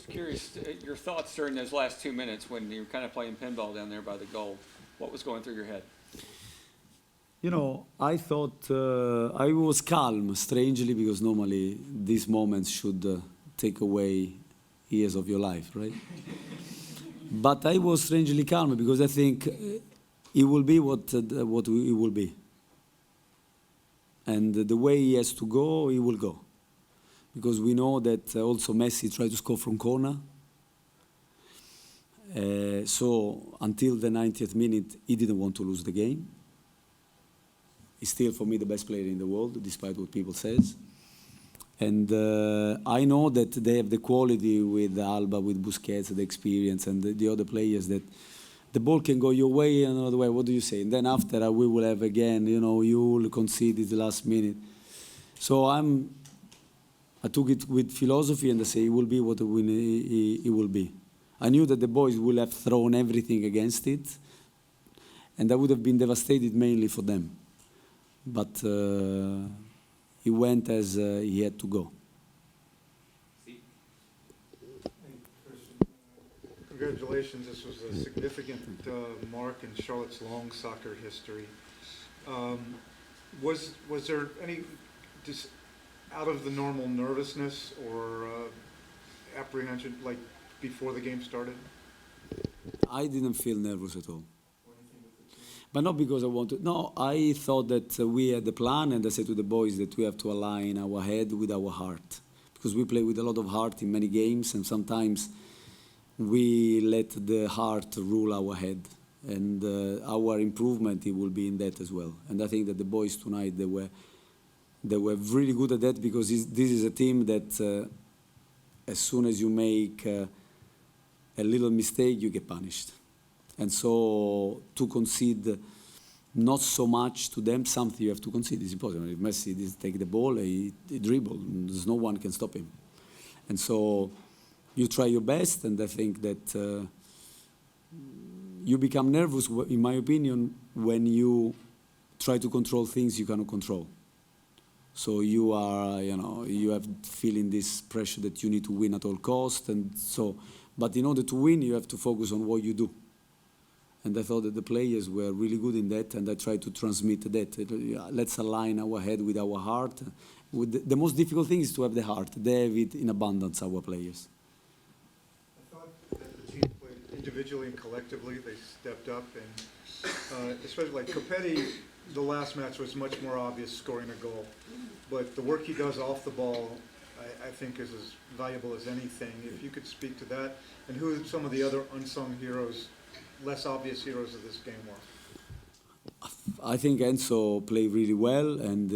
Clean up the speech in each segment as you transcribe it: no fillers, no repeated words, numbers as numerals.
was curious, your thoughts during those last 2 minutes when you were kind of playing pinball down there by the goal. What was going through your head? You know, I thought I was calm, strangely, because normally these moments should take away years of your life, right? But I was strangely calm because I think it will be what it will be. And the way he has to go, he will go. Because we know that also Messi tried to score from corner. So until the 90th minute, he didn't want to lose the game. He's still, for me, the best player in the world, despite what people says. And I know that they have the quality with Alba, with Busquets, the experience, and the other players that the ball can go your way and another way. What do you say? And then after, we will have again, you know, you will concede it the last minute. So I took it with philosophy and I say it will be what it will be. I knew that the boys will have thrown everything against it, and I would have been devastated mainly for them. But he went as he had to go. Congratulations, this was a significant mark in Charlotte's long soccer history. Was there any just out of the normal nervousness or apprehension like before the game started? I didn't feel nervous at all. But not because I wanted. No, I thought that we had the plan, and I said to the boys that we have to align our head with our heart. Because we play with a lot of heart in many games, and sometimes we let the heart rule our head. And our improvement, it will be in that as well. And I think that the boys tonight, they were really good at that, because this is a team that as soon as you make a little mistake, you get punished. And so to concede not so much to them, something you have to concede is impossible. If Messi didn't take the ball, he dribbled. There's no one can stop him. And so you try your best, and I think that you become nervous, in my opinion, when you try to control things you cannot control. So you are, you have feeling this pressure that you need to win at all costs, and so. But in order to win, you have to focus on what you do. And I thought that the players were really good in that, and I tried to transmit that. Let's align our head with our heart. The most difficult thing is to have the heart. They have it in abundance, our players. I thought that the team played individually and collectively. They stepped up, and especially like Copetti, the last match was much more obvious, scoring a goal. But the work he does off the ball, I think, is as valuable as anything. If you could speak to that, and who some of the other unsung heroes, less obvious heroes of this game were? I think Enzo played really well, and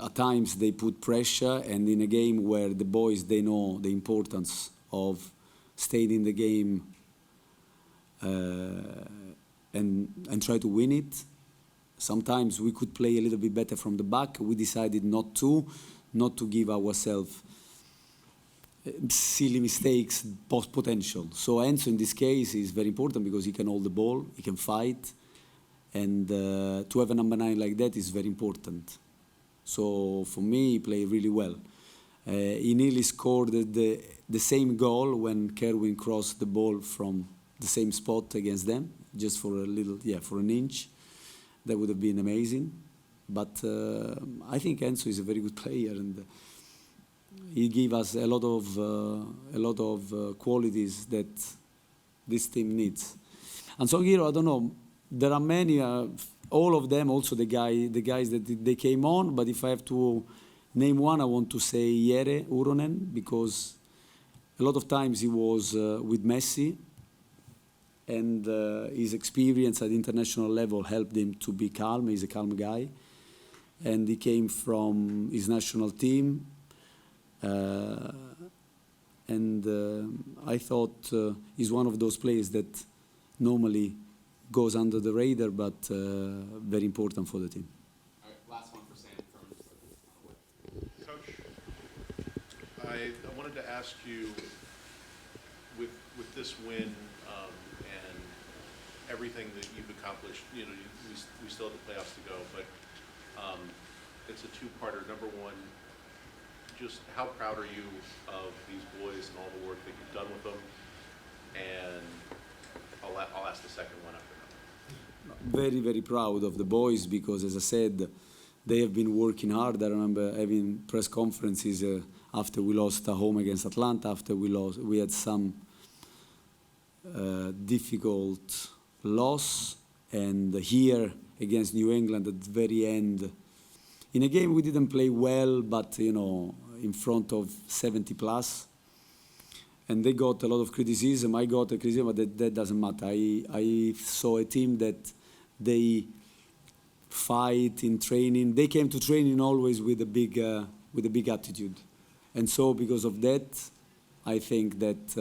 at times they put pressure, and in a game where the boys, they know the importance of staying in the game and try to win it. Sometimes we could play a little bit better from the back. We decided not to give ourselves silly mistakes, post potential. So Enzo in this case is very important because he can hold the ball, he can fight, and to have a number 9 like that is very important. So for me, he played really well. He nearly scored the same goal when Kerwin crossed the ball from the same spot against them, just for a little, for an inch. That would have been amazing. But I think Enzo is a very good player, and he gave us a lot of qualities that this team needs. And so here, I don't know, there are many, all of them, also the guys that they came on, but if I have to name one, I want to say Jere Uronen, because a lot of times he was with Messi, and his experience at international level helped him to be calm. He's a calm guy. And he came from his national team. I thought he's one of those players that normally goes under the radar, but very important for the team. All right, last one for Sam. Coach, I wanted to ask you, with this win and everything that you've accomplished, we still have the playoffs to go, but it's a two-parter. Number one, just how proud are you of these boys and all the work that you've done with them? And I'll ask the second one after that. Very, very proud of the boys because, as I said, they have been working hard. I remember having press conferences after we lost at home against Atlanta, after we had some difficult loss, and here against New England at the very end. In a game we didn't play well, but in front of 70 plus. And they got a lot of criticism. I got a criticism, but that doesn't matter. I saw a team that they fight in training. They came to training always with a big attitude. And so because of that, I think that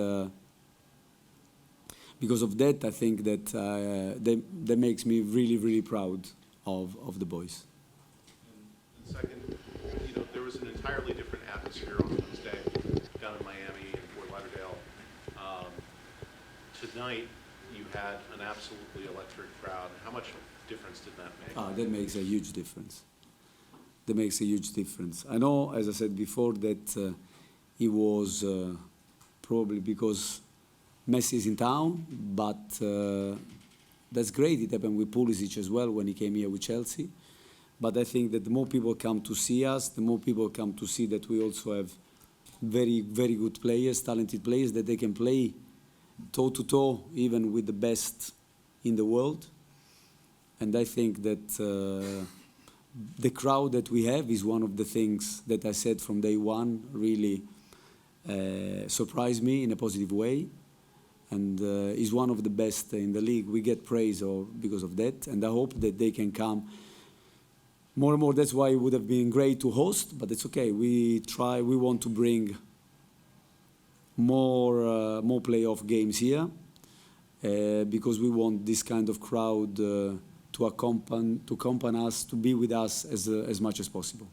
that makes me really, really proud of the boys. And second, there was an entirely different atmosphere on Wednesday down in Miami and Fort Lauderdale. Tonight, you had an absolutely electric crowd. How much difference did that make? That makes a huge difference. That makes a huge difference. I know, as I said before, that it was probably because Messi is in town, but that's great. It happened with Pulisic as well when he came here with Chelsea. But I think that the more people come to see us, the more people come to see that we also have very, very good players, talented players, that they can play toe-to-toe even with the best in the world. And I think that the crowd that we have is one of the things that I said from day one really surprised me in a positive way, and is one of the best in the league. We get praise because of that, and I hope that they can come more and more. That's why it would have been great to host, but it's okay. We want to bring more playoff games here because we want this kind of crowd to accompany us, to be with us as much as possible.